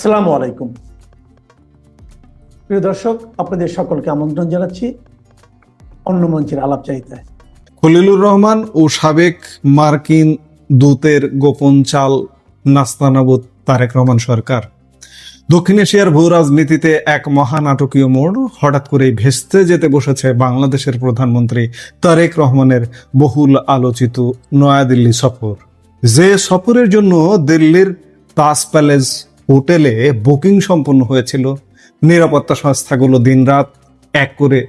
আসসালামু আলাইকুম প্রিয় দর্শক, আপনাদের সকলকে আমন্ত্রণ জানাচ্ছি অন্য মঞ্চের আলাপচারিতায়। খলিলুর রহমান ও সাবেক মার্কিন দূতের গোপন চাল নাস্তানাবুদ তারেক রহমান সরকার। দক্ষিণ এশিয়ার ভূ রাজনীতিতে এক মহানাটকীয় মোড় হঠাৎ করেই ভেস্তে যেতে বসেছে বাংলাদেশের প্রধানমন্ত্রী তারেক রহমানের বহুল আলোচিত নয়াদিল্লি সফর। যে সফরের জন্য দিল্লির তাজ প্যালেস হোটেলে বুকিং সম্পন্ন হয়েছিল, নিরাপত্তা সংস্থাগুলো দিনরাত এক করে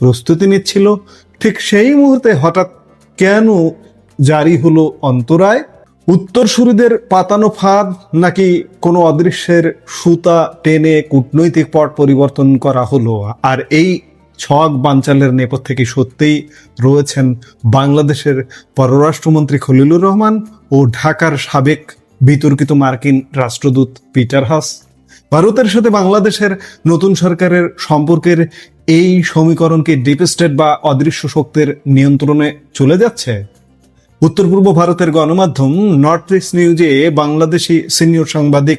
প্রস্তুতি নিচ্ছিল, ঠিক সেই মুহূর্তে হঠাৎ কেন জারি হলো অন্তরায়? উত্তরসূরিদের পাতানো ফাঁদ, নাকি কোনো অদৃশ্যের সুতা টেনে কূটনৈতিক পট পরিবর্তন করা হলো? আর এই ছক বানচালের নেপথ্যে কি সত্যিই রয়েছেন বাংলাদেশের পররাষ্ট্রমন্ত্রী খলিলুর রহমান ও ঢাকার সাবেক বিতর্কিত মার্কিন রাষ্ট্রদূত পিটার হাস? ভারতের সাথে বাংলাদেশের নতুন সরকারের সম্পর্কের এই সমীকরণ কি ডিপ স্টেট বা অদৃশ্য শক্তির নিয়ন্ত্রণে চলে যাচ্ছে? উত্তর পূর্ব ভারতের গণমাধ্যম নর্থ ইস্ট নিউজে বাংলাদেশি সিনিয়র সাংবাদিক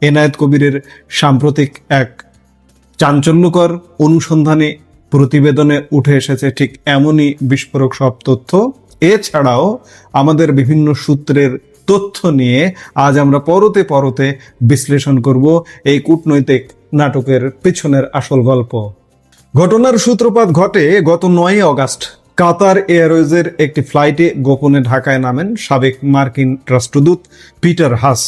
এনায়েত কবিরের সাম্প্রতিক এক চাঞ্চল্যকর অনুসন্ধানী প্রতিবেদনে উঠে এসেছে ঠিক এমনই বিস্ফোরক সব তথ্য। এছাড়াও আমাদের বিভিন্ন সূত্রের তথ্য নিয়ে আজ আমরা পরতে পরতে বিশ্লেষণ করব এই কূটনৈতিক নাটকের পেছনের আসল গল্প। ঘটনার সূত্রপাত ঘটে গত 9 আগস্ট। কাতার এয়ারওয়েজের একটি ফ্লাইটে গোপনে ঢাকায় নামেন সাবেক মার্কিন রাষ্ট্রদূত পিটার হাস।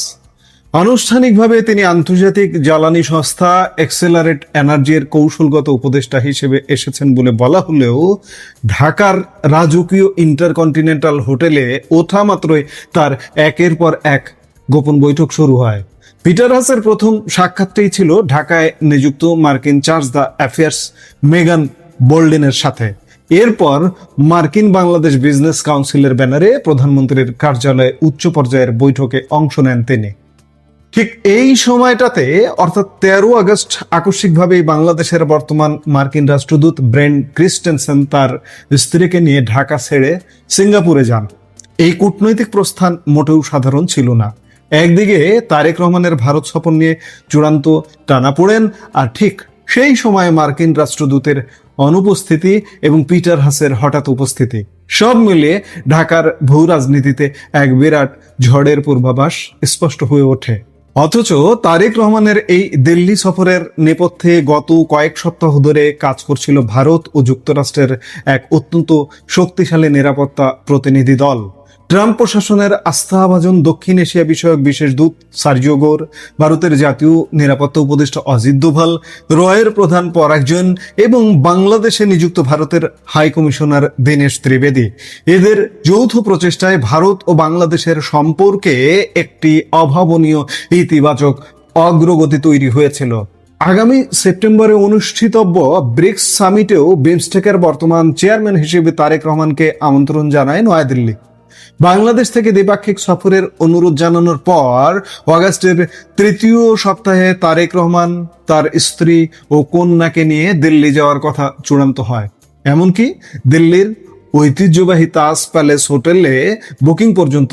আনুষ্ঠানিকভাবে তিনি আন্তর্জাতিক জ্বালানি সংস্থা এক্সেলারেট এনার্জির কৌশলগত উপদেষ্টা হিসেবে এসেছেন বলে বলা হলেও ঢাকার রাজকীয় ইন্টারকন্টিনেন্টাল হোটেলে ওঠা মাত্রই তার একের পর এক গোপন বৈঠক শুরু হয়। পিটার হাসের প্রথম সাক্ষাৎটাই ছিল ঢাকায় নিযুক্ত মার্কিন চার্জ দ্য অ্যাফেয়ার্স মেগান বোল্ডেনের সাথে। এরপর মার্কিন বাংলাদেশ বিজনেস কাউন্সিলের ব্যানারে প্রধানমন্ত্রীর কার্যালয়ে উচ্চ পর্যায়ের বৈঠকে অংশ নেন তিনি। ঠিক এই সময়টাতে অর্থাৎ 13 আগস্ট আকস্মিকভাবেই বাংলাদেশের বর্তমান মার্কিন রাষ্ট্রদূত ব্রেন্ট ক্রিস্টেনসেন তার স্ত্রীকে নিয়ে ঢাকা ছেড়ে সিঙ্গাপুরে যান। এই কূটনৈতিক প্রস্থান মোটেও সাধারণ ছিল না। একদিকে তারেক রহমানের ভারত সফর নিয়ে চূড়ান্ত টানাপোড়েন, আর ঠিক সেই সময় মার্কিন রাষ্ট্রদূতের অনুপস্থিতি এবং পিটার হাসের হঠাৎ উপস্থিতি, সব মিলিয়ে ঢাকার ভূ রাজনীতিতে এক বিরাট ঝড়ের পূর্বাভাস স্পষ্ট হয়ে ওঠে। অথচ তারেক রহমানের এই দিল্লি সফরের নেপথ্যে গত কয়েক সপ্তাহ ধরে কাজ করছিল ভারত ও যুক্তরাষ্ট্রের এক অত্যন্ত শক্তিশালী নিরাপত্তা প্রতিনিধি দল। ট্রাম্প প্রশাসনের আস্থাভাজন দক্ষিণ এশিয়া বিষয়ক বিশেষ দূত সার্জিও গোর, ভারতের জাতীয় নিরাপত্তা উপদেষ্টা অজিত দোভাল, রয়ের প্রধান পরাগ জৈন এবং বাংলাদেশে নিযুক্ত ভারতের হাই কমিশনার দীনেশ ত্রিবেদী। এদের যৌথ প্রচেষ্টায় ভারত ও বাংলাদেশের সম্পর্কে একটি অভাবনীয় ইতিবাচক অগ্রগতি তৈরি হয়েছিল। আগামী সেপ্টেম্বরে অনুষ্ঠিতব্য ব্রিক্স সামিটেও বিমস্টেকের বর্তমান চেয়ারম্যান হিসেবে তারেক রহমানকে আমন্ত্রণ জানায় নয়াদিল্লি। বাংলাদেশ থেকে দ্বিপাক্ষিক সফরের অনুরোধ জানানোর পর আগস্টের 3য় সপ্তাহে তারেক রহমান তার স্ত্রী ও কন্যাকে নিয়ে দিল্লি যাওয়ার কথা চূড়ান্ত হয়। এমনকি দিল্লির ঐতিহ্যবাহী তাজ প্যালেস হোটেলে বুকিং পর্যন্ত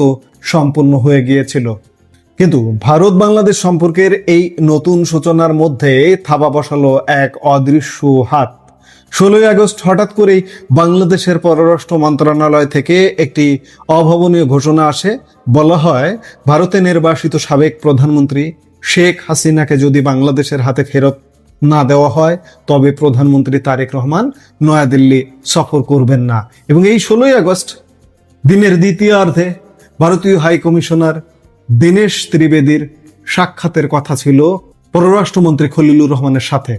সম্পন্ন হয়ে গিয়েছিল। কিন্তু ভারত বাংলাদেশ সম্পর্কের এই নতুন সূচনার মধ্যে থাবা বসালো এক অদৃশ্য হাত। 16 আগস্ট হঠাৎ করেই বাংলাদেশের পররাষ্ট্র মন্ত্রণালয় থেকে একটি অভাবনীয় ঘোষণা আসে। বলা হয়, ভারতে নির্বাসিত সাবেক প্রধানমন্ত্রী শেখ হাসিনাকে যদি বাংলাদেশের হাতে ফেরত না দেওয়া হয় তবে প্রধানমন্ত্রী তারেক রহমান নয়াদিল্লি সফর করবেন না। এবং এই 16 আগস্ট দিনের দ্বিতীয়ার্ধে ভারতীয় হাই কমিশনার দীনেশ ত্রিবেদীর সাক্ষাতের কথা ছিল পররাষ্ট্রমন্ত্রী খলিলুর রহমানের সাথে,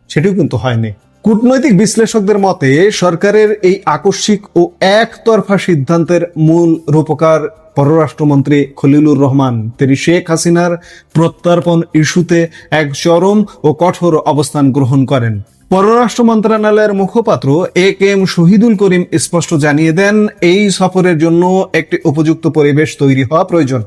সেটিও কিন্তু হয়নি। কূটনৈতিক বিশ্লেষকদের মতে সরকারের এই আকস্মিক ও একতরফা সিদ্ধান্তের মূল রূপকার পররাষ্ট্রমন্ত্রী খলিলুর রহমান। তিনি শেখ হাসিনার প্রত্যর্পণ ইস্যুতে এক চরম ও কঠোর অবস্থান গ্রহণ করেন। পররাষ্ট্র মন্ত্রণালয়ের মুখপাত্র AK-M শহীদুল করিম স্পষ্ট জানিয়ে দেন, এই সফরের জন্য একটি উপযুক্ত পরিবেশ তৈরি হওয়া প্রয়োজন।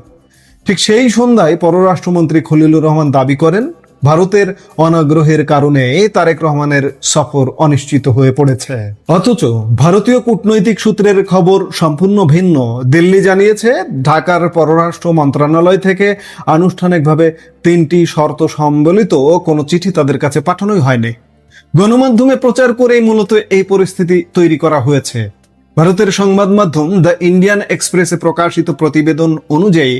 ঠিক সেই সন্ধ্যায় পররাষ্ট্রমন্ত্রী খলিলুর রহমান দাবি করেন, ভারতের অনাগ্রহের কারণে তারেক রহমানের সফর অনিশ্চিত হয়ে পড়েছে। অথচ ভারতীয় কূটনৈতিক সূত্রের খবর সম্পূর্ণ ভিন্ন। দিল্লি জানিয়েছে, ঢাকার পররাষ্ট্র মন্ত্রণালয় থেকে আনুষ্ঠানিকভাবে 3টি শর্ত সম্বলিত কোনো চিঠি তাদের কাছে পাঠানোই হয়নি। গণমাধ্যমে প্রচার করেই মূলত এই পরিস্থিতি তৈরি করা হয়েছে। ভারতের সংবাদ মাধ্যম দ্য ইন্ডিয়ান এক্সপ্রেসে প্রকাশিত প্রতিবেদন অনুযায়ী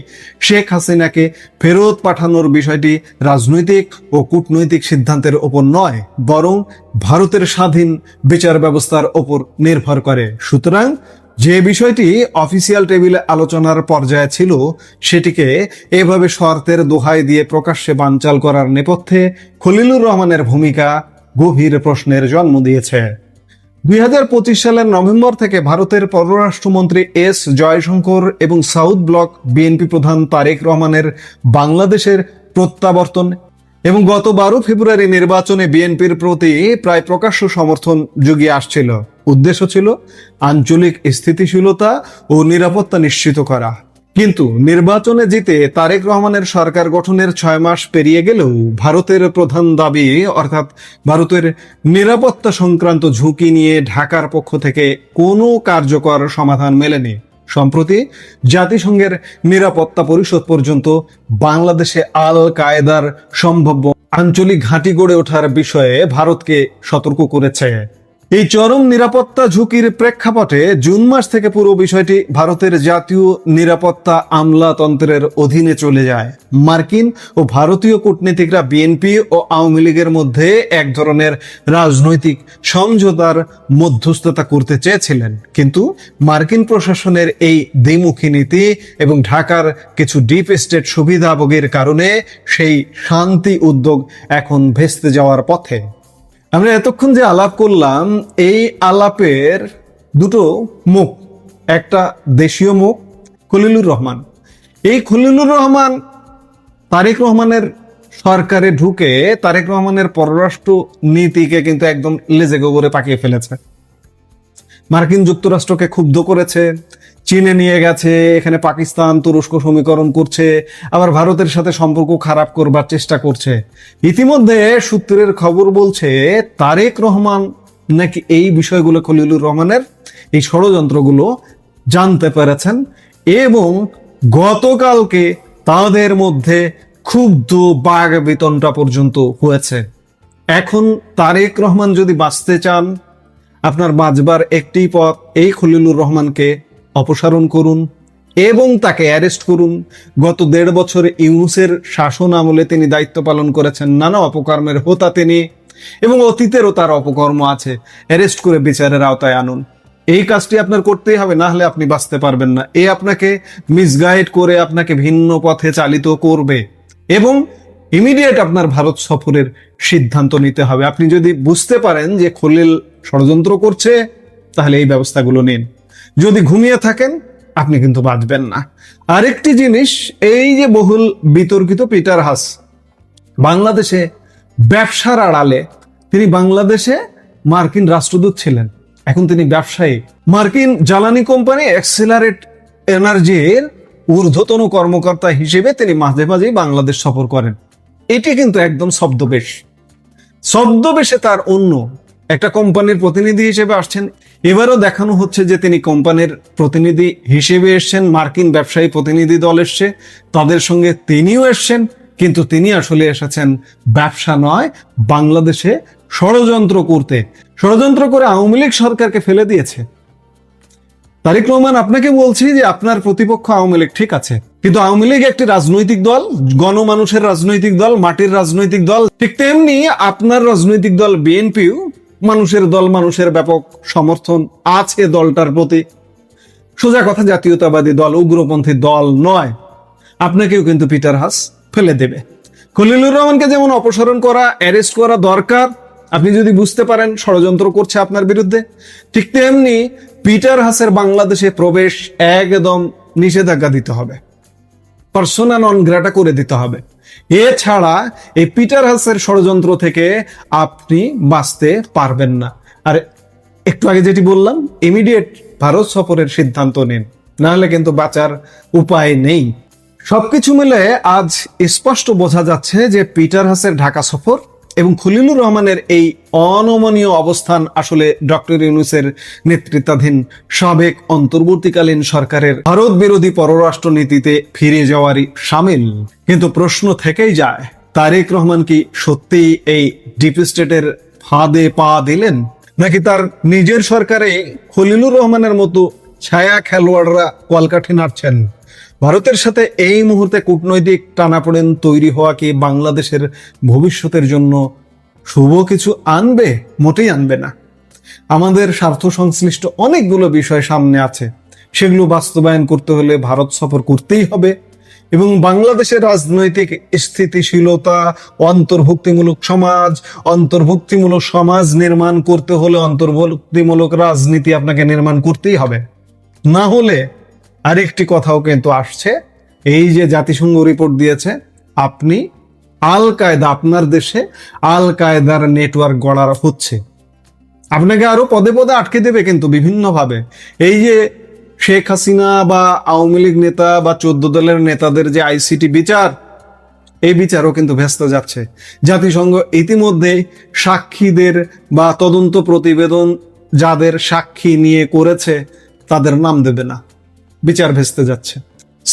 শেখ হাসিনাকে ফেরত পাঠানোর বিষয়টি রাজনৈতিক ও কূটনৈতিক সিদ্ধান্তের ওপর নয়, বরং ভারতের স্বাধীন বিচার ব্যবস্থার ওপর নির্ভর করে। সুতরাং যে বিষয়টি অফিসিয়াল টেবিলে আলোচনার পর্যায়ে ছিল, সেটিকে এভাবে শর্তের দোহাই দিয়ে প্রকাশ্যে বানচাল করার নেপথ্যে খলিলুর রহমানের ভূমিকা গভীর প্রশ্নের জন্ম দিয়েছে। 2025 সালের নভেম্বর থেকে ভারতের পররাষ্ট্রমন্ত্রী এস জয়শঙ্কর এবং সাউথ ব্লক বিএনপি প্রধান তারেক রহমানের বাংলাদেশের প্রত্যাবর্তন এবং গত 12 ফেব্রুয়ারি নির্বাচনে বিএনপির প্রতি প্রায় প্রকাশ্য সমর্থন জুগিয়ে আসছিল। উদ্দেশ্য ছিল আঞ্চলিক স্থিতিশীলতা ও নিরাপত্তা নিশ্চিত করা। কিন্তু নির্বাচনে জিতে তারেক রহমানের সরকার গঠনের 6 মাস পেরিয়ে গেলেও ভারতের প্রধান দাবি, অর্থাৎ ভারতের নিরাপত্তা সংক্রান্ত ঝুঁকি নিয়ে ঢাকার পক্ষ থেকে কোনো কার্যকর সমাধান মেলেনি। সম্প্রতি জাতিসংঘের নিরাপত্তা পরিষদ পর্যন্ত বাংলাদেশে আল কায়েদার সম্ভাব্য আঞ্চলিক ঘাঁটি গড়ে ওঠার বিষয়ে ভারতকে সতর্ক করেছে। এই চরম নিরাপত্তা ঝুঁকির প্রেক্ষাপটে জুন মাস থেকে পুরো বিষয়টি ভারতের জাতীয় নিরাপত্তা আমলাতন্ত্রের অধীনে চলে যায়। মার্কিন ও ভারতীয় কূটনীতিকরা বিএনপি ও আওয়ামী লীগের মধ্যে এক ধরনের রাজনৈতিক সমঝোতার মধ্যস্থতা করতে চেয়েছিলেন, কিন্তু মার্কিন প্রশাসনের এই দ্বিমুখী নীতি এবং ঢাকার কিছু ডিপ স্টেট সুবিধাভোগীর কারণে সেই শান্তি উদ্যোগ এখন ভেস্তে যাওয়ার পথে। আমরা এতক্ষণ যে আলাপ করলাম, এই আলাপের দুটো মুখ, একটা দেশীয় মুখ খলিলুর রহমান। এই খলিলুর রহমান তারেক রহমানের সরকারে ঢুকে তারেক রহমানের পররাষ্ট্র নীতিকে কিন্তু একদম লেজে গোবরে পাকিয়ে ফেলেছে। মার্কিন যুক্তরাষ্ট্রকে ক্ষুব্ধ করেছে, চীনে নিয়ে গেছে, এখানে পাকিস্তান তুরস্ক সমীকরণ করছে, আবার ভারতের সাথে সম্পর্ক খারাপ করবার চেষ্টা করছে। ইতিমধ্যে সূত্রের খবর বলছে তারেক রহমান নাকি এই বিষয়গুলো, খলিলুর রহমানের এই ষড়যন্ত্রগুলো জানতে পেরেছেন এবং গতকালকে তাদের মধ্যে ক্ষুব্ধ বাঘ বেতনটা পর্যন্ত হয়েছে। এখন তারেক রহমান যদি বাঁচতে চান, আপনার বাঁচবার একটি পথ, এই খলিলুর রহমানকে অপসারণ করুন এবং তাকে অ্যারেস্ট করুন। গত 1.5 বছর ইউনূসের শাসন আমলে তিনি দায়িত্ব পালন করেছেন, নানা অপকর্মের হোতা তিনি, এবং অতীতেরও তার অপকর্ম আছে। অ্যারেস্ট করে বিচারের আওতায় আনুন। এই কাজটি আপনার করতেই হবে, না হলে আপনি বাঁচতে পারবেন না। এ আপনাকে মিসগাইড করে আপনাকে ভিন্ন পথে চালিত করবে এবং ইমিডিয়েট আপনার ভারত সফরের সিদ্ধান্ত নিতে হবে। আপনি যদি বুঝতে পারেন যে খলিল ষড়যন্ত্র করছে, তাহলে এই ব্যবস্থাগুলো নিন। যদি ঘুমিয়ে থাকেন, আপনি কিন্তু বাঁচবেন না। আরেকটি জিনিস, এই যে বহুল বিতর্কিত পিটার হাস, বাংলাদেশে ব্যবসার আড়ালে তিনি বাংলাদেশে মার্কিন রাষ্ট্রদূত ছিলেন, এখন তিনি ব্যবসায়ী। মার্কিন জ্বালানি কোম্পানি এক্সেলারেট এনার্জির ঊর্ধ্বতন কর্মকর্তা হিসেবে তিনি মাঝে মাঝেই বাংলাদেশ সফর করেন। এটি কিন্তু একদম ছদ্মবেশে তার অন্য একটা কোম্পানির প্রতিনিধি হিসেবে আসছেন। এবারও দেখানো হচ্ছে যে তিনি কোম্পানির প্রতিনিধি হিসেবে এসছেন, মার্কিন ব্যবসায়ী প্রতিনিধি দল এসছে, তাদের সঙ্গে তিনিও এসছেন, কিন্তু তিনি আসলে এসেছেন ব্যবসা নয়, বাংলাদেশে ষড়যন্ত্র করতে। ষড়যন্ত্র করে আওয়ামী লীগ সরকারকে ফেলে দিয়েছে। তারেক রহমান, আপনাকে বলছি যে আপনার প্রতিপক্ষ আওয়ামী লীগ, ঠিক আছে, কিন্তু আওয়ামী লীগ একটি রাজনৈতিক দল, গণমানুষের রাজনৈতিক দল, মাটির রাজনৈতিক দল। ঠিক তেমনি আপনার রাজনৈতিক দল বিএনপিও মানুষের দল, মানুষের ব্যাপক সমর্থন আছে দলটার প্রতি। সোজা কথা, জাতীয়তাবাদী দল, উগ্রপন্থী দল নয়। আপনাকেও কিন্তু পিটার হাস ফেলে দেবে। খলিলুর রহমানকে যেমন অপসারণ করা, অ্যারেস্ট করা দরকার, আপনি যদি বুঝতে পারেন ষড়যন্ত্র করছে আপনার বিরুদ্ধে, ঠিক তেমনি পিটার হাসের বাংলাদেশে প্রবেশ একদম নিষেধাজ্ঞা দিতে হবে, পার্সোনা নন গ্রাটা করে দিতে হবে। এছাড়া এই পিটার হাসের ষড়যন্ত্র থেকে আপনি বাঁচতে পারবেন না। আর একটু আগে যেটি বললাম, ইমিডিয়েট ভারত সফরের সিদ্ধান্ত নিন, না হলে কিন্তু বাঁচার উপায় নেই। সবকিছু মিলে আজ স্পষ্ট বোঝা যাচ্ছে যে পিটার হাসের ঢাকা সফর এবং খলিলুর রহমানের এই অনমনীয় অবস্থান আসলে ডক্টর ইউনূসের নেতৃত্বাধীন সাবেক অন্তর্বর্তীকালীন সরকারের ভারত বিরোধী পররাষ্ট্র নীতিতে ফিরে যাওয়ারই সামিল। কিন্তু প্রশ্ন থেকেই যায়, তারেক রহমান কি সত্যিই এই ডিপ স্টেটের ফাঁদে পা দিলেন, নাকি তার নিজের সরকারে খলিলুর রহমানের মতো ছায়া খেলোয়াড়রা কলকাঠি নাড়ছেন? ভারতের সাথে এই মুহূর্তে কূটনৈতিক টানাপোড়েন তৈরি হওয়া কি বাংলাদেশের ভবিষ্যতের জন্য শুভ কিছু আনবে? মোটেই আনবে না। আমাদের স্বার্থ সংশ্লিষ্ট অনেকগুলো বিষয় সামনে আছে, সেগুলো বাস্তবায়ন করতে হলে ভারত সফর করতেই হবে এবং বাংলাদেশের রাজনৈতিক স্থিতিশীলতা, অন্তর্ভুক্তিমূলক সমাজ নির্মাণ করতে হলে অন্তর্ভুক্তিমূলক রাজনীতি আপনাকে নির্মাণ করতেই হবে। না হলে আরেকটি কথাও কিন্তু আসছে, এই যে জাতিসংঘ রিপোর্ট দিয়েছে, আপনি আল কায়দা, আপনার দেশে আল কায়দার নেটওয়ার্ক গড়া হচ্ছে, আপনাকে আরো পদে পদে আটকে দেবে কিন্তু বিভিন্নভাবে। এই যে শেখ হাসিনা বা আওয়ামী লীগ নেতা বা 14 দলের নেতাদের যে আইসিটি বিচার, এই বিচারও কিন্তু ভেস্তে যাচ্ছে। জাতিসংঘ ইতিমধ্যে সাক্ষীদের বা তদন্ত প্রতিবেদন যাদের সাক্ষী নিয়ে করেছে তাদের নাম দেবে না, বিচার ভেস্তে যাচ্ছে,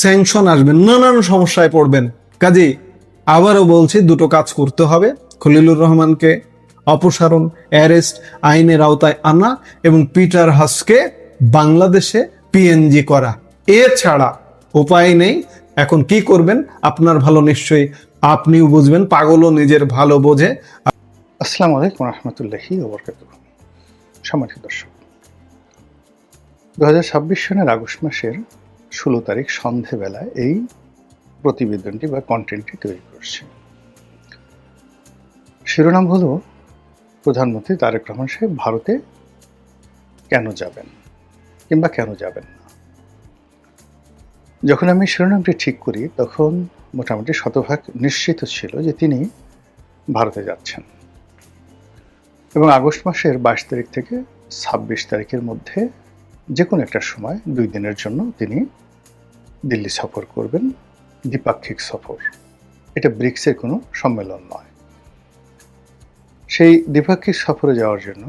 স্যাংশন আসবে, নানান সমস্যায় পড়বেন। কাজেই আবারও বলছি, দুটো কাজ করতে হবে: খলিলুর রহমানকে অপসারণ, অ্যারেস্ট, আইনের আওতায় আনা এবং পিটার হাসকে বাংলাদেশে পিএনজি করা। এছাড়া উপায় নেই। এখন কি করবেন আপনার ভালো নিশ্চয়ই আপনিও বুঝবেন, পাগলও নিজের ভালো বোঝে। আসসালামু আলাইকুম রহমতুল্লাহি ওয়া বারাকাতুহু। সম্মানিত দর্শক, 2026 সনের আগস্ট মাসের 16 তারিখ সন্ধেবেলায় এই প্রতিবেদনটি বা কন্টেন্টটি তৈরি করছি। শিরোনাম হলো, প্রধানমন্ত্রী তারেক রহমান সাহেব ভারতে কেন যাবেন কিংবা কেন যাবেন না। যখন আমি শিরোনামটি ঠিক করি তখন মোটামুটি শতভাগ নিশ্চিত ছিল যে তিনি ভারতে যাচ্ছেন এবং আগস্ট মাসের 22 তারিখ থেকে 26 তারিখের মধ্যে যে কোনো একটা সময় 2 দিনের জন্য তিনি দিল্লি সফর করবেন, দ্বিপাক্ষিক সফর। এটা ব্রিক্সের কোনো সম্মেলন নয়। সেই দ্বিপাক্ষিক সফরে যাওয়ার জন্য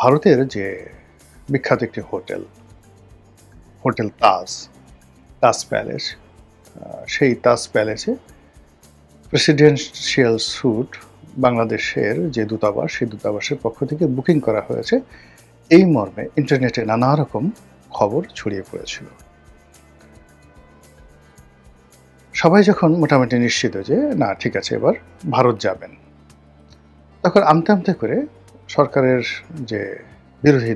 ভারতের যে বিখ্যাত একটি হোটেল তাজ প্যালেস, সেই তাজ প্যালেসে প্রেসিডেন্সিয়াল স্যুট বাংলাদেশের যে দূতাবাস, সেই দূতাবাসের পক্ষ থেকে বুকিং করা হয়েছে, এই মর্মে ইন্টারনেটে নানা রকম খবর ছড়িয়ে পড়েছিল। সবাই যখন মোটামুটি নিশ্চিত যে না ঠিক আছে এবার ভারত যাবেন, তখন আমতে আমতে করে সরকারের যে বিরোধী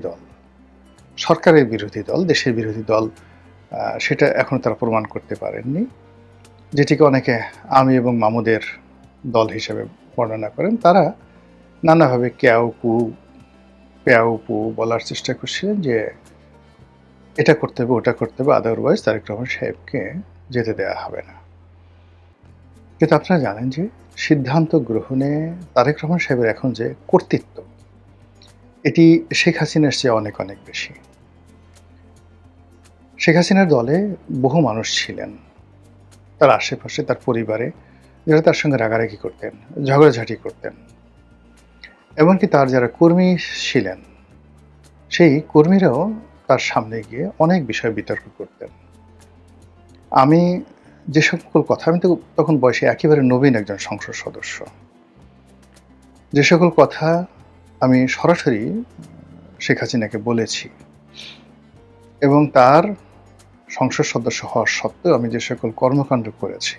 দল, দেশের বিরোধী দল, সেটা এখনো তারা প্রমাণ করতে পারেননি, যেটিকে অনেকে আমি এবং মামুদের দল হিসেবে বর্ণনা করেন। তারা নানাভাবে প্যাও পু বলার চেষ্টা করছিলেন যে এটা করতে হবে, ওটা করতে হবে, আদারওয়াইজ তারেক রহমান সাহেবকে যেতে দেওয়া হবে না। কিন্তু আপনারা জানেন যে সিদ্ধান্ত গ্রহণে তারেক রহমান সাহেবের এখন যে কর্তৃত্ব, এটি শেখ হাসিনার চেয়ে অনেক অনেক বেশি। শেখ হাসিনার দলে বহু মানুষ ছিলেন, তার আশেপাশে, তার পরিবারে, যারা তার সঙ্গে রাগারাগি করতেন, ঝগড়াঝাটি করতেন, এমনকি তার যারা কর্মী ছিলেন, সেই কর্মীরাও তার সামনে গিয়ে অনেক বিষয় বিতর্ক করতেন। আমি যে সকল কথা, আমি তো তখন বয়সে একেবারে নবীন একজন সংসদ সদস্য, যে সকল কথা আমি সরাসরি শেখ হাসিনাকে বলেছি এবং তার সংসদ সদস্য হওয়ার সত্ত্বেও আমি যে সকল কর্মকাণ্ড করেছি,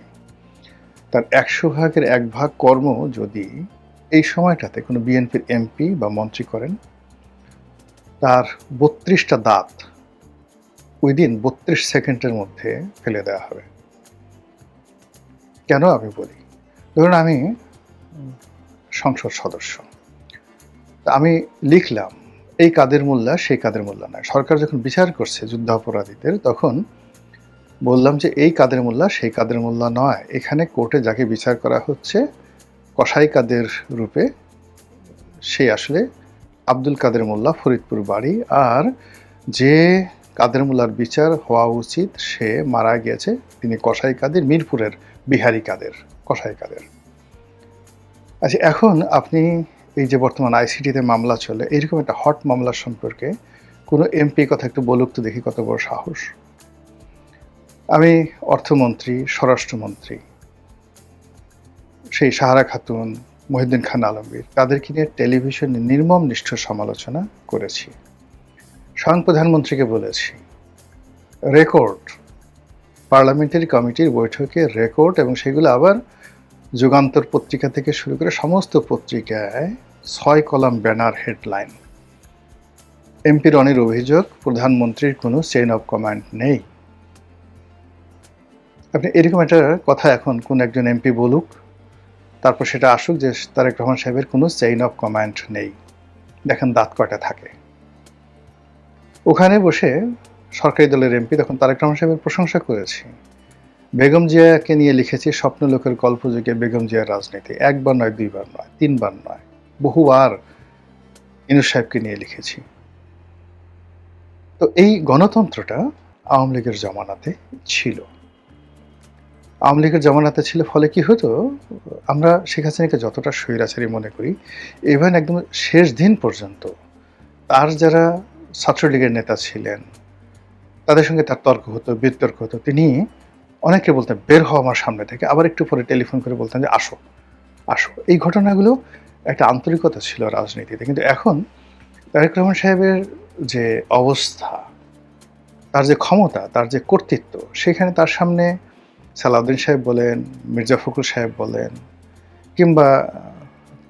তার 100 ভাগের 1 ভাগ কর্ম যদি এই সময়টাতে কোনো বিএনপির এমপি বা মন্ত্রী করেন, তার 32টা দাঁত উইদিন 32 সেকেন্ডের মধ্যে ফেলে দেওয়া হবে। কেন আমি বলি, ধরুন আমি সংসদ সদস্য, আমি লিখলাম এই কাদের মোল্লা সেই কাদের মোল্লা নয়। সরকার যখন বিচার করছে যুদ্ধাপরাধীদের, তখন বললাম যে এই কাদের মোল্লা সেই কাদের মোল্লা নয়, এখানে কোর্টে যাকে বিচার করা হচ্ছে কসাই কাদের রূপে, সে আসলে আব্দুল কাদের মোল্লা, ফরিদপুর বাড়ি, আর যে কাদের মোল্লার বিচার হওয়া উচিত, সে মারা গিয়েছে। তিনি কসাই কাদের, মিরপুরের বিহারী কাদের, কসাই কাদের। আচ্ছা, এখন আপনি এই যে বর্তমান আইসিটিতে মামলা চলে, এইরকম একটা হট মামলার সম্পর্কে কোনো এমপি কথা একটু বলুক তো দেখি, কত বড় সাহস। আমি অর্থমন্ত্রী, স্বরাষ্ট্রমন্ত্রী, সেই সাহারা খাতুন, মহিউদ্দিন খান আলমগীর, তাদেরকে নিয়ে টেলিভিশনে নির্মম নিষ্ঠুর সমালোচনা করেছি। স্বয়ং প্রধানমন্ত্রীকে বলেছি, রেকর্ড, পার্লামেন্টারি কমিটির বৈঠকে রেকর্ড, এবং সেগুলো আবার যুগান্তর পত্রিকা থেকে শুরু করে সমস্ত পত্রিকায় 6 কলাম ব্যানার হেডলাইন। এমপি রনির অভিযোগ প্রধানমন্ত্রীর কোনো চেইন অফ কমান্ড নেই। আপনি এরকম একটা কথা এখন কোন একজন এমপি বলুক, তারপর সেটা আসুক যে তারেক রহমান সাহেবের কোনো চেইন অফ কমান্ড নেই। দেখেন দাঁত কয়টা থাকে। ওখানে বসে সরকারি দলের এমপি তখন তারেক রহমান সাহেবের প্রশংসা করেছি। বেগম জিয়াকে নিয়ে লিখেছি স্বপ্নলোকের গল্পযুগে বেগম জিয়ার রাজনীতি। একবার নয়, দুইবার নয়, তিনবার নয়, বহুবার ইনুস সাহেবকে নিয়ে লিখেছি। তো এই গণতন্ত্রটা আওয়ামী লীগের জমানাতে ছিল। আওয়ামী লীগের জমানাতে ছিল ফলে কি হতো, আমরা শেখ হাসিনাকে যতটা স্বৈরাচারী মনে করি, ইভেন একদম শেষ দিন পর্যন্ত তার যারা ছাত্রলীগের নেতা ছিলেন তাদের সঙ্গে তার তর্ক হতো, বিতর্ক হতো। তিনি অনেকে বলতেন বের হও আমার সামনে থেকে, আবার একটু পরে টেলিফোন করে বলতেন যে আসো আসো। এই ঘটনাগুলো একটা আন্তরিকতা ছিল রাজনীতিতে। কিন্তু এখন তারেক রহমান সাহেবের যে অবস্থা, তার যে ক্ষমতা, তার যে কর্তৃত্ব, সেখানে তার সামনে সালাউদ্দিন সাহেব বলেন, মির্জা ফখরুল সাহেব বলেন, কিংবা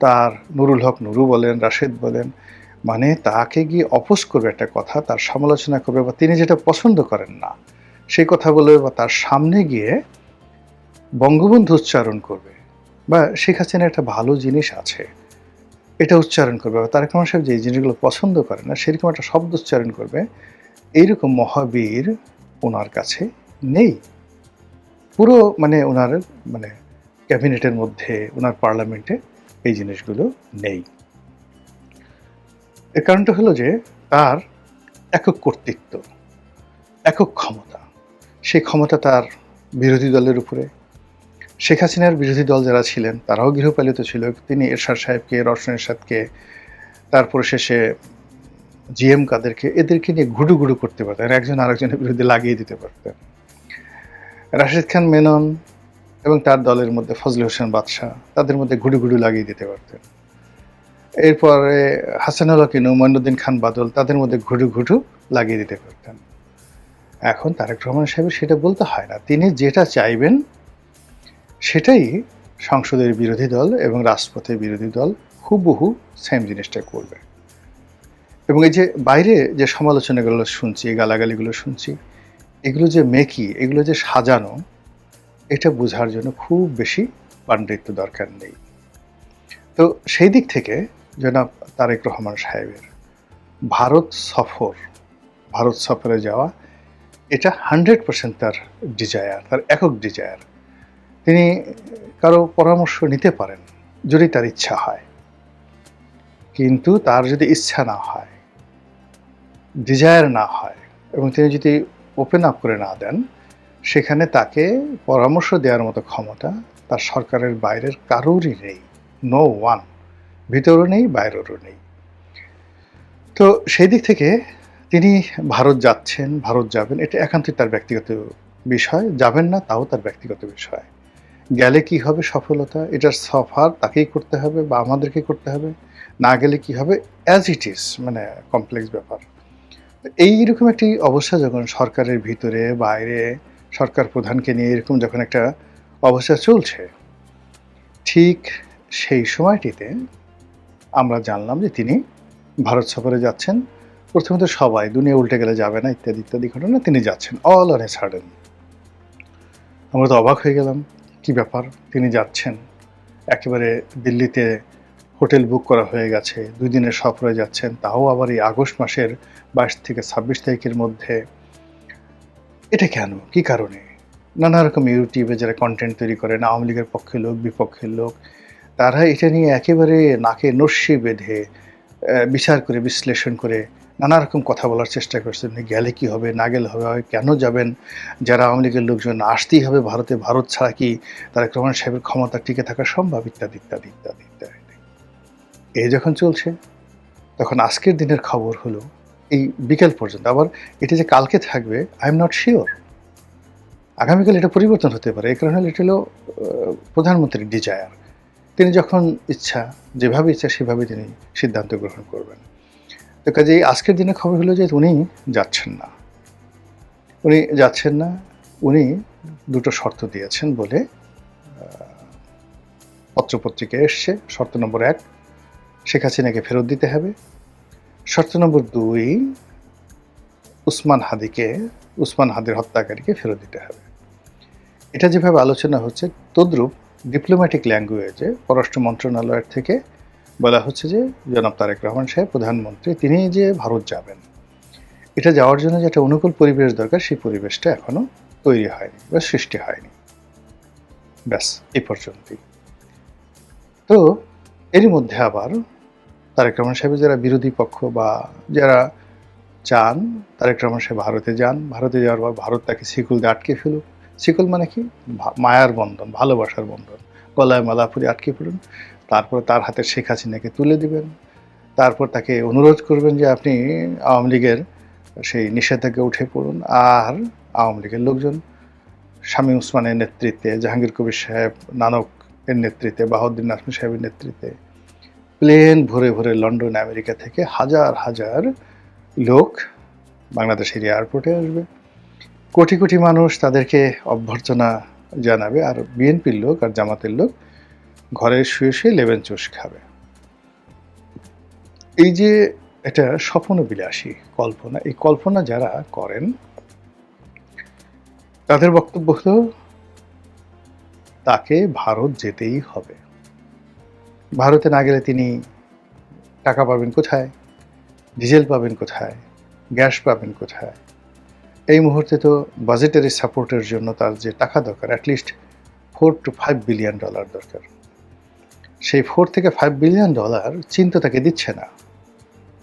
তার নুরুল হক নুরু বলেন, রাশেদ বলেন, মানে তাকে গিয়ে অপোজ করবে একটা কথা, তার সমালোচনা করবে, বা তিনি যেটা পছন্দ করেন না সেই কথা বলবে, বা তার সামনে গিয়ে বঙ্গবন্ধু উচ্চারণ করবে, বা শেখ হাসিনার একটা ভালো জিনিস আছে এটা উচ্চারণ করবে, বা তারেক রহমান সাহেব যে জিনিসগুলো পছন্দ করে না সেরকম একটা শব্দ উচ্চারণ করবে, এইরকম মহাবীর ওনার কাছে নেই। পুরো ওনার ক্যাবিনেটের মধ্যে, ওনার পার্লামেন্টে এই জিনিসগুলো নেই। এর কারণটা হলো যে তার একক কর্তৃত্ব, একক ক্ষমতা। সেই ক্ষমতা তার বিরোধী দলের উপরে। শেখ হাসিনার বিরোধী দল যারা ছিলেন তারাও গৃহপালিত ছিল। তিনি এরশাদ সাহেবকে, রওশন এরশাদকে, তারপরে শেষে জিএম কাদেরকে, এদেরকে নিয়ে ঘুডু ঘুডু করতে পারতেন, একজন আরেকজনের বিরুদ্ধে লাগিয়ে দিতে পারতেন। রাশেদ খান মেনন এবং তার দলের মধ্যে ফজলে হোসেন বাদশাহ, তাদের মধ্যে ঘুডু ঘুডু লাগিয়ে দিতে পারতেন। এরপরে হাসানুল হক ইনু, মঈনুদ্দিন খান বাদল, তাদের মধ্যে ঘুডু ঘুডু লাগিয়ে দিতে পারতেন। এখন তারেক রহমান সাহেবের সেটা বলতে হয় না। তিনি যেটা চাইবেন সেটাই সংসদের বিরোধী দল এবং রাজপথের বিরোধী দল হুবহু সেম জিনিসটা করবে। এবং এই যে বাইরে যে সমালোচনাগুলো শুনছি, গালাগালিগুলো শুনছি, এগুলো যে মেকি, এগুলো যে সাজানো, এটা বোঝার জন্য খুব বেশি পাণ্ডিত্য দরকার নেই। তো সেই দিক থেকে জনাব তারেক রহমান সাহেবের ভারত সফরে যাওয়া, এটা 100% তার ডিজায়ার, তার একক ডিজায়ার। তিনি কারো পরামর্শ নিতে পারেন যদি তার ইচ্ছা হয়, কিন্তু তার যদি ইচ্ছা না হয়, ডিজায়ার না হয়, এবং তিনি যদি ওপেন আপ করে না দেন, সেখানে তাকে পরামর্শ দেওয়ার মতো ক্ষমতা তার সরকারের বাইরের কারোরই নেই। নো ওয়ান, ভিতরও নেই, বাইরেরও নেই। তো সেই দিক থেকে তিনি ভারত যাচ্ছেন, ভারত যাবেন, এটা একান্তই তার ব্যক্তিগত বিষয়। যাবেন না তাও তার ব্যক্তিগত বিষয়। গেলে কি হবে সফলতা, এটার সফর তাকেই করতে হবে বা আমাদেরকে করতে হবে। না গেলে কি হবে, অ্যাজ ইট ইজ, কমপ্লেক্স ব্যাপার। এইরকম একটি অবস্থা যখন সরকারের ভিতরে বাইরে সরকার প্রধানকে নিয়ে এরকম যখন একটা অবস্থা চলছে, ঠিক সেই সময়টিতে আমরা জানলাম যে তিনি ভারত সফরে যাচ্ছেন। প্রথমত সবাই দুনিয়া উল্টে গেলে যাবে না ইত্যাদি ইত্যাদি ঘটনা, তিনি যাচ্ছেন অল অন এ সাডেন। আমরা তো অবাক হয়ে গেলাম, কি ব্যাপার, তিনি যাচ্ছেন। একেবারে দিল্লিতে হোটেল বুক করা হয়ে গেছে, 2 দিনের সফরে যাচ্ছেন, তাও আবার এই আগস্ট মাসের 22 থেকে 26 তারিখের মধ্যে। এটা কেন, কি কারণে? নানা রকম ইউটিউবে যারা কন্টেন্ট তৈরি করেন, আওয়ামী লীগের পক্ষের লোক, বিপক্ষের লোক, তারা এটা নিয়ে একেবারে নাকে নস্যি বেঁধে বিচার করে, বিশ্লেষণ করে নানা রকম কথা বলার চেষ্টা করছেন, গেলে কি হবে, না গেলে হবে, কেন যাবেন, যারা আওয়ামী লীগের লোকজন আসতেই হবে ভারতে, ভারত ছাড়া কি তারেক রহমান সাহেবের ক্ষমতা টিকে থাকা সম্ভব, ইত্যাদি ইত্যাদি ইত্যাদি ইত্যাদি। এই যখন চলছে তখন আজকের দিনের খবর হলো এই বিকেল পর্যন্ত, আবার এটা যে কালকে থাকবে আই এম নট শিওর, আগামীকাল এটা পরিবর্তন হতে পারে। এই কারণে এটা হলো প্রধানমন্ত্রীর ডিজায়ার, তিনি যখন ইচ্ছা, যেভাবে ইচ্ছা সেভাবে তিনি সিদ্ধান্ত গ্রহণ করবেন। তো কাজেই আজকের দিনে খবর হলো যে উনি যাচ্ছেন না, উনি দুটো শর্ত দিয়েছেন বলে পত্রপত্রিকায় এসছে। শর্ত নম্বর 1, শেখ হাসিনাকে ফেরত দিতে হবে। শর্ত নম্বর 2, উসমান হাদির হত্যাকারীকে ফেরত দিতে হবে। এটা যেভাবে আলোচনা হচ্ছে তদ্রূপ ডিপ্লোম্যাটিক ল্যাঙ্গুয়েজে পররাষ্ট্র মন্ত্রণালয়ের থেকে বলা হচ্ছে যে জনাব তারেক রহমান সাহেব প্রধানমন্ত্রী, তিনি যে ভারত যাবেন, এটা যাওয়ার জন্য যেটা অনুকূল পরিবেশ দরকার সেই পরিবেশটা এখনো তৈরি হয়নি বা সৃষ্টি হয়নি। ব্যাস এই পর্যন্তই। তো এরই মধ্যে আবার তারেক রহমান সাহেবের যারা বিরোধী পক্ষ বা যারা চান তারেক রহমান সাহেব ভারতে যান, ভারতে যাওয়ার পর ভারত তাকে শিকল দিয়ে আটকে ফেলুক। শিকল মানে কি? মায়ার বন্ধন, ভালোবাসার বন্ধন, গলায় মালা পরে আটকে ফেলুন। তারপর তার হাতে শেখ হাসিনাকে তুলে দিবেন। তারপর তাকে অনুরোধ করবেন যে আপনি আওয়ামী লীগের সেই নিষেধাজ্ঞা উঠে পড়ুন। আর আওয়ামী লীগের লোকজন শামীম ওসমানের নেতৃত্বে, জাহাঙ্গীর কবির সাহেব নানক এর নেতৃত্বে, বাহাউদ্দিন নাজমী সাহেবের নেতৃত্বে প্লেন ভরে ভরে লন্ডন আমেরিকা থেকে হাজার হাজার লোক বাংলাদেশের এয়ারপোর্টে আসবে। কোটি কোটি মানুষ তাদেরকে অভ্যর্থনা জানাবে, আর বিএনপির লোক আর জামাতের লোক ঘরে শুয়ে শুয়ে লেবেন চুষ খাবে। এই যে এটা স্বপ্ন বিলাসী কল্পনা, এই কল্পনা যারা করেন তাদের বক্তব্য হলো তাকে ভারত যেতেই হবে। ভারতে না গেলে তিনি টাকা পাবেন কোথায়, ডিজেল পাবেন কোথায়, গ্যাস পাবেন কোথায়? এই মুহূর্তে তো বাজেটারি সাপোর্টের জন্য তার যে টাকা দরকার, অ্যাটলিস্ট $4 to $5 বিলিয়ন দরকার। সেই $4 থেকে $5 বিলিয়ন চীন তো তাকে দিচ্ছে না,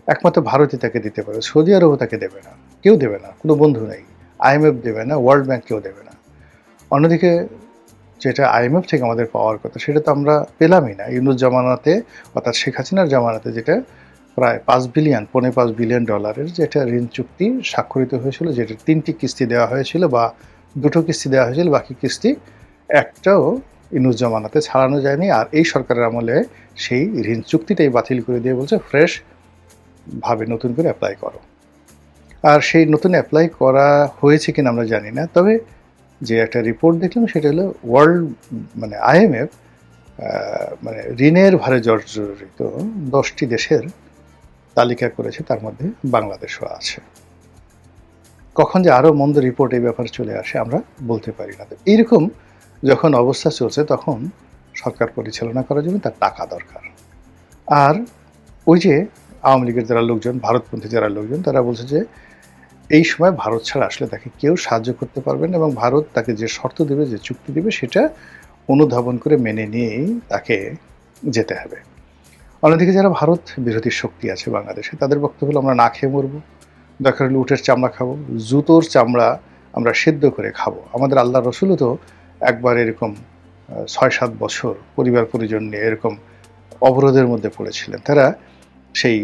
একমাত্র ভারতই তাকে দিতে পারে। সৌদি আরবও তাকে দেবে না, কেউ দেবে না, কোনো বন্ধু নেই। IMF দেবে না, ওয়ার্ল্ড ব্যাংক কেউ দেবে না। অন্যদিকে যেটা IMF থেকে আমাদের পাওয়ার কথা সেটা তো আমরা পেলামই না। ইউনূস জামানাতে অর্থাৎ শেখ হাসিনার জামানাতে যেটা প্রায় $5 বিলিয়ন যেটা ঋণ চুক্তি স্বাক্ষরিত হয়েছিল, যেটা 3টি কিস্তি দেওয়া হয়েছিল বা 2টো কিস্তি দেওয়া হয়েছিল, বাকি কিস্তি একটাও ইউনূস জামানাতে ছাড়ানো যায়নি। আর এই সরকারের আমলে সেই ঋণ চুক্তিটাই বাতিল করে দিয়ে বলছে ফ্রেশ ভাবে নতুন করে অ্যাপ্লাই করো। আর সেই নতুন অ্যাপ্লাই করা হয়েছে কিনা আমরা জানি না, তবে যে একটা রিপোর্ট দেখলাম সেটা হলো IMF ঋণের ভারে জর্জরিত 10টি দেশের তালিকা করেছে, তার মধ্যে বাংলাদেশও আছে। কখন যে আরও মন্দ রিপোর্ট এই ব্যাপারে চলে আসে আমরা বলতে পারি না। তো এইরকম যখন অবস্থা চলছে তখন সরকার পরিচালনা করার জন্য তার টাকা দরকার। আর ওই যে আওয়ামী লীগের যারা লোকজন, ভারতপন্থী যারা লোকজন, তারা বলছে যে এই সময় ভারত ছাড়া আসলে তাকে কেউ সাহায্য করতে পারবেন, এবং ভারত তাকে যে শর্ত দেবে, যে চুক্তি দেবে, সেটা অনুধাবন করে মেনে নিয়েই তাকে যেতে হবে। অন্যদিকে যারা ভারত বিরোধী শক্তি আছে বাংলাদেশে, তাদের বক্তব্য হলো আমরা না খেয়ে মরবো, দরকার হলে উটের চামড়া খাবো, জুতোর চামড়া আমরা সেদ্ধ করে খাবো। আমাদের আল্লাহ রসুলও তো একবার এরকম 6-7 বছর পরিবার পরিজন নিয়ে এরকম অবরোধের মধ্যে পড়েছিলেন। তারা সেই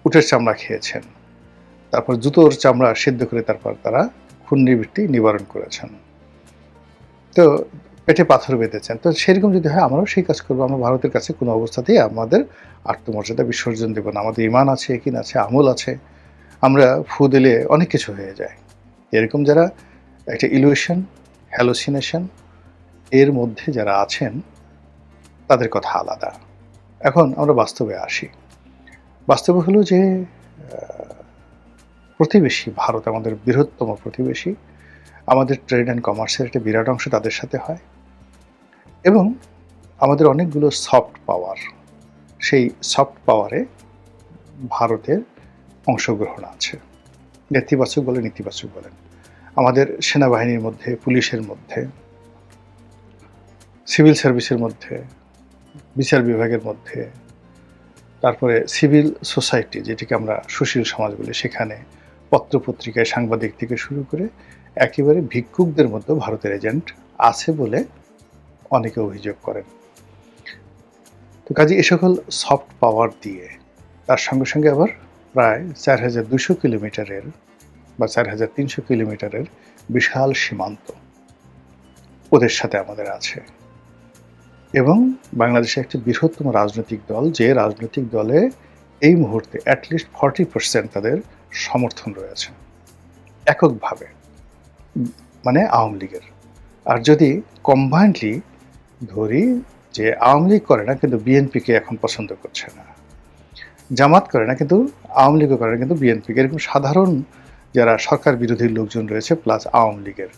উটের চামড়া খেয়েছেন, তারপর জুতোর চামড়া সেদ্ধ করে তারপর তারা খুননিবৃত্তি নিবারণ করেছেন। তো পেটে পাথর বেঁধেছেন। তো সেরকম যদি হয় আমরাও সেই কাজ করবো। আমরা ভারতের কাছে কোনো অবস্থাতেই আমাদের আত্মমর্যাদা বিসর্জন দেব না। আমাদের ঈমান আছে, ইয়াকিন আছে, আমল আছে। আমরা ফু দিলে অনেক কিছু হয়ে যায়। এরকম যারা একটা ইলুশন, হ্যালোসিনেশন এর মধ্যে যারা আছেন তাদের কথা আলাদা। এখন আমরা বাস্তবে আসি। বাস্তবে হলো যে প্রতিবেশী ভারত আমাদের বৃহত্তম প্রতিবেশী। আমাদের ট্রেড অ্যান্ড কমার্সের একটা বিরাট অংশ তাদের সাথে হয়, এবং আমাদের অনেকগুলো সফট পাওয়ার, সেই সফট পাওয়ারে ভারতের অংশগ্রহণ আছে। নেতিবাচক বলেন, ইতিবাচক বলেন, আমাদের সেনাবাহিনীর মধ্যে, পুলিশের মধ্যে, সিভিল সার্ভিসের মধ্যে, বিচার বিভাগের মধ্যে, তারপরে সিভিল সোসাইটি, যেটিকে আমরা সুশীল সমাজ বলি, সেখানে পত্রপত্রিকায় সাংবাদিক থেকে শুরু করে একেবারে ভিক্ষুকদের মধ্যে ভারতের এজেন্ট আছে বলে অনেকে অভিযোগ করেন। তো কাজে এ সকল সফট পাওয়ার দিয়ে তার সঙ্গে সঙ্গে আবার প্রায় 4200 কিলোমিটারের বা 4300 কিলোমিটারের বিশাল সীমান্ত ওদের সাথে আমাদের আছে, এবং বাংলাদেশে একটি বৃহত্তম রাজনৈতিক দল, যে রাজনৈতিক দলে এই মুহূর্তে অ্যাটলিস্ট 40% তাদের সমর্থন রয়েছে এককভাবে, মানে আওয়ামী লীগের। আর যদি কম্বাইন্ডলি ধরি যে আওয়ামী লীগ করে না কিন্তু বিএনপিকে এখন পছন্দ করছে না, জামাত করে না কিন্তু আওয়ামী লীগও করে না কিন্তু বিএনপিকে, এরকম সাধারণ যারা সরকার বিরোধী লোকজন রয়েছে প্লাস আওয়ামী লীগের,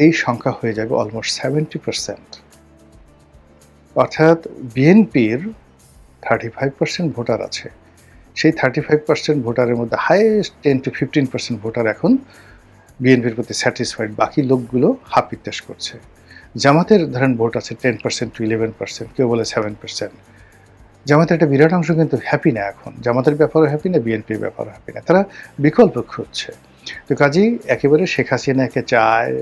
এই সংখ্যা হয়ে যাবে অলমোস্ট 70%। অর্থাৎ বিএনপির 35% ভোটার আছে, সেই 35% ভোটারের মধ্যে হাইয়েস্ট 10 to 15% ভোটার এখন বিএনপির প্রতি স্যাটিসফাইড, বাকি লোকগুলো হাপিত্তাস করছে। জামাতের ধরেন ভোট আছে 10% to 11%, কেউ বলে 7%। জামাতের একটা বিরাট অংশ কিন্তু হ্যাপি না, এখন জামাতের ব্যাপারও হ্যাপি না, বিএনপির ব্যাপারও হ্যাপি না, তারা বিকল্প খুঁজছে। তো কাজেই একেবারে শেখ হাসিনাকে চায়,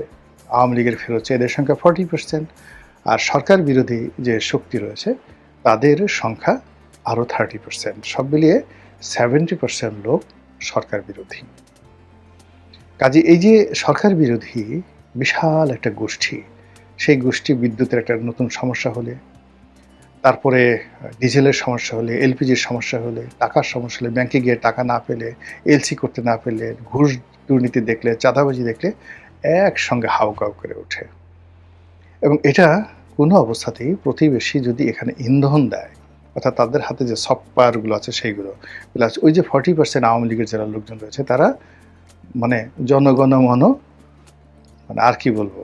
আওয়ামী লীগের ফেরত চায়, এদের সংখ্যা 40%, আর সরকার বিরোধী যে শক্তি রয়েছে তাদের সংখ্যা আরও 30%। সব মিলিয়ে 70% লোক সরকার বিরোধী। কাজে এই যে সরকার বিরোধী বিশাল একটা গোষ্ঠী, সেই গোষ্ঠী বিদ্যুতের একটা নতুন সমস্যা হলে, তারপরে ডিজেলের সমস্যা হলে, এলপিজির সমস্যা হলে, টাকার সমস্যা হলে, ব্যাংকে গিয়ে টাকা না পেলে, এলসি করতে না পেলে, ঘুষ দুর্নীতি দেখলে, চাঁদাবাজি দেখলে একসঙ্গে হাউকাউ করে ওঠে। এবং এটা কোনো অবস্থাতেই প্রতিবেশী যদি এখানে ইন্ধন দেয়, অর্থাৎ তাদের হাতে যে সফট পাওয়ারগুলো আছে সেইগুলো, প্লাস ওই যে 40% আওয়ামী লীগের যারা লোকজন রয়েছে তারা মানে জনগণমন, মানে আর কি বলবো,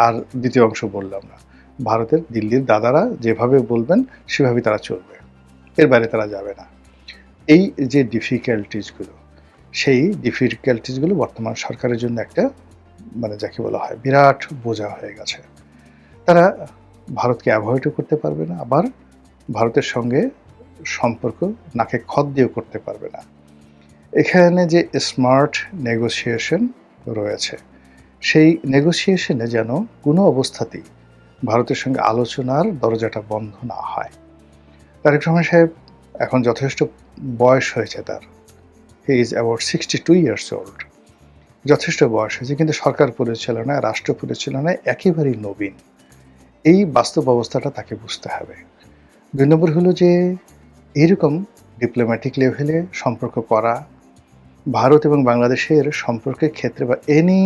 আর দ্বিতীয় অংশ বললাম না, ভারতের দিল্লির দাদারা যেভাবে বলবেন সেভাবেই তারা চলবে, এর বাইরে তারা যাবে না। এই যে ডিফিকাল্টিসগুলো, সেই ডিফিকাল্টিসগুলো বর্তমান সরকারের জন্য একটা মানে যাকে বলা হয় বিরাট বোঝা হয়ে গেছে। তারা ভারতকে অ্যাভয়েডও করতে পারবে না, আবার ভারতের সঙ্গে সম্পর্ক নাকে খত দিয়েও করতে পারবে না। এখানে যে স্মার্ট নেগোসিয়েশন রয়েছে, সেই নেগোসিয়েশনে যেন কোনো অবস্থাতেই ভারতের সঙ্গে আলোচনার দরজাটা বন্ধ না হয়। তারেক রহমান সাহেব এখন যথেষ্ট বয়স হয়েছে, তার he is about 62 years old, যথেষ্ট বয়স হয়েছে, কিন্তু সরকার পরিচালনায়, রাষ্ট্র পরিচালনায় একেবারেই নবীন। এই বাস্তব অবস্থাটা তাকে বুঝতে হবে। 2 নম্বর হলো যে এরকম ডিপ্লোম্যাটিক লেভেলে সম্পর্ক করা, ভারত এবং বাংলাদেশের সম্পর্কের ক্ষেত্রে বা এনি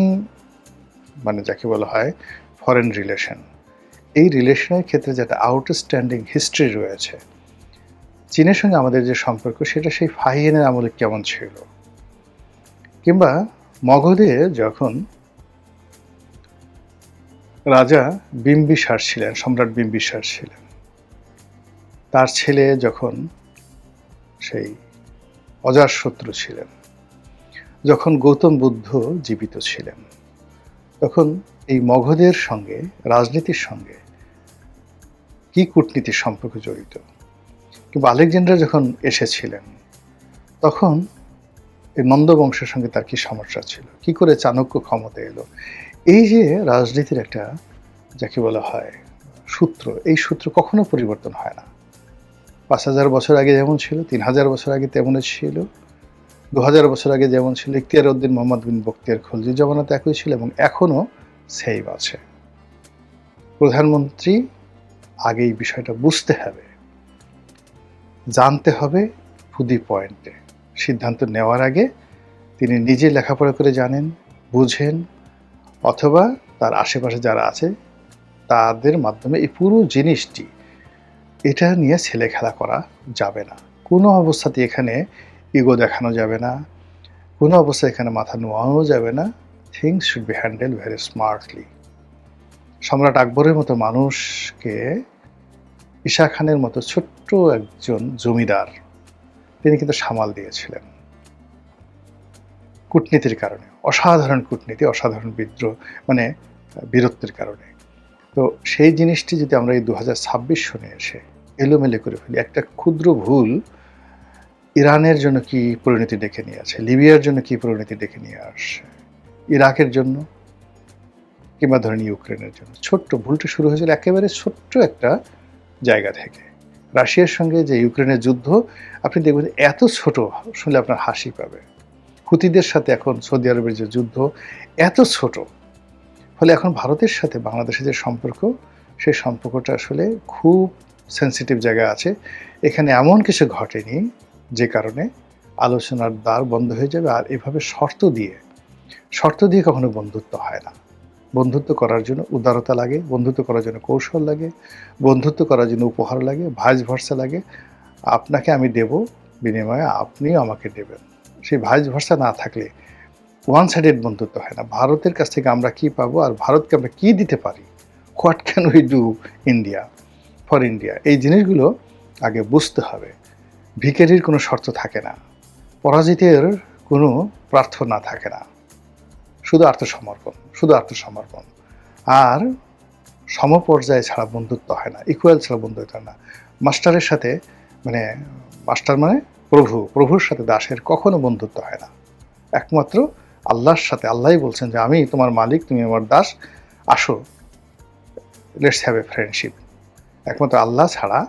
মানে যাকে বলা হয় ফরেন রিলেশন, এই রিলেশনের ক্ষেত্রে যেটা আউটস্ট্যান্ডিং হিস্ট্রি রয়েছে, চীনের সঙ্গে আমাদের যে সম্পর্ক সেটা সেই ফাহিয়েনের আমলে কেমন ছিল, কিংবা মগধে যখন রাজা বিম্বিসার ছিলেন, সম্রাট বিম্বিসার ছিলেন, তার ছেলে যখন সেই অজাতশত্রু ছিলেন, যখন গৌতম বুদ্ধ জীবিত ছিলেন, তখন এই মগধের সঙ্গে রাজনীতির সঙ্গে কি কূটনীতির সম্পর্ক জড়িত, কিংবা আলেকজান্ডার যখন এসেছিলেন তখন এই নন্দ বংশের সঙ্গে তার কি সমস্যা ছিল, কি করে চাণক্য ক্ষমতা এলো। এই যে রাজনীতির একটা যাকে বলা হয় সূত্র, এই সূত্র কখনো পরিবর্তন হয় না। 5000 বছর আগে যেমন ছিল, 3000 বছর আগে তেমনই ছিল, 2000 বছর আগে যেমন ছিল, ইখতিয়ার উদ্দিন মোহাম্মদ বিন বখতিয়ার খলজি জমানাতে একই ছিল এবং এখনও সেম আছে। প্রধানমন্ত্রী আগে এই বিষয়টা বুঝতে হবে, জানতে হবে, টু দি পয়েন্টে সিদ্ধান্ত নেওয়ার আগে তিনি নিজে লেখাপড়া করে জানেন, বুঝেন, অথবা তার আশেপাশে যারা আছে তাদের মাধ্যমে এই পুরো জিনিসটি, এটা নিয়ে ছেলে খেলা করা যাবে না। কোনো অবস্থাতে এখানে ইগো দেখানো যাবে না, কোনো অবস্থায় এখানে মাথা নোয়ানো যাবে না। Things should be handle very smartly. সম্রাট আকবরের মতো মানুষকে ঈশা খানের মতো ছোট্ট একজন জমিদার তিনি কিন্তু সামাল দিয়েছিলেন কূটনীতির কারণে, অসাধারণ কূটনীতি, অসাধারণ বিদ্রোহ মানে বীরত্বের কারণে। তো সেই জিনিসটি যদি আমরা এই 2026 সনে এসে এলোমেলো করে ফেলি। একটা ক্ষুদ্র ভুল ইরানের জন্য কি পরিণতি ডেকে নিয়ে আসে, লিবিয়ার জন্য কি পরিণতি ডেকে নিয়ে আসে, ইরাকের জন্য, কিংবা ধরেন ইউক্রেনের জন্য। ছোট্ট ভুলটা শুরু হয়েছিল একেবারে ছোট্ট একটা জায়গা থেকে। রাশিয়ার সঙ্গে যে ইউক্রেনের যুদ্ধ, আপনি দেখবেন এত ছোট, শুনলে আপনার হাসি পাবে। হুতিদের সাথে এখন সৌদি আরবের যে যুদ্ধ, এত ছোট। ফলে এখন ভারতের সাথে বাংলাদেশের যে সম্পর্ক, সেই সম্পর্কটা আসলে খুব সেন্সিটিভ জায়গায় আছে। এখানে এমন কিছু ঘটেনি যে কারণে আলোচনার দ্বার বন্ধ হয়ে যাবে। আর এভাবে শর্ত দিয়ে কখনো বন্ধুত্ব হয় না। বন্ধুত্ব করার জন্য উদারতা লাগে, বন্ধুত্ব করার জন্য কৌশল লাগে, বন্ধুত্ব করার জন্য উপহার লাগে, ভাইস ভার্সা লাগে। আপনাকে আমি দেব, বিনিময়ে আপনিও আমাকে দেবেন। সেই ভাইস ভার্সা না থাকলে ওয়ান সাইডেড বন্ধুত্ব হয় না। ভারতের কাছ থেকে আমরা কি পাবো আর ভারতকে আমরা কি দিতে পারি, what can we do India for India, এই জিনিসগুলো আগে বুঝতে হবে। ভিখারির কোনো শর্ত থাকে না, পরাজিতের কোনো প্রার্থনা থাকে না, শুধু আত্মসমর্পণ। আর সমপর্যায়ে ছাড়া বন্ধুত্ব হয় না, ইকুয়াল ছাড়া বন্ধুত্ব হয় না। মাস্টারের সাথে মাস্টার মানে প্রভুর সাথে দাসের কখনো বন্ধুত্ব হয় না। একমাত্র আল্লাহর সাথে, আল্লাহই বলছেন যে আমি তোমার মালিক, তুমি আমার দাস, আসো লেটস হ্যাভ এ ফ্রেন্ডশিপ। একমাত্র আল্লাহ ছাড়া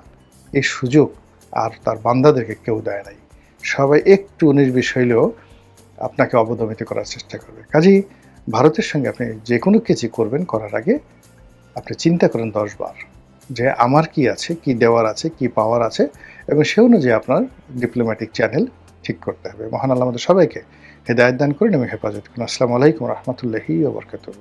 এই সুযোগ আর তার বান্দাদেরকে কেউ দেয় নাই। সবাই একটু 19-20 হইলেও আপনাকে অবদমিত করার চেষ্টা করবে। কাজেই ভারতের সঙ্গে আপনি যে কোনো কিছু করবেন, করার আগে আপনি চিন্তা করেন 10 বার যে আমার কি আছে, কি দেওয়ার আছে, কি পাওয়ার আছে, এবং সে অনুযায়ী আপনার ডিপ্লোম্যাটিক চ্যানেল ঠিক করতে হবে। মহান আল্লাহ আমাদের সবাইকে হেদায়েত দান করেন এবং হেফাজত করুন। আসসালামু আলাইকুম রহমতুল্লাহি ওয়া বারাকাতুহু।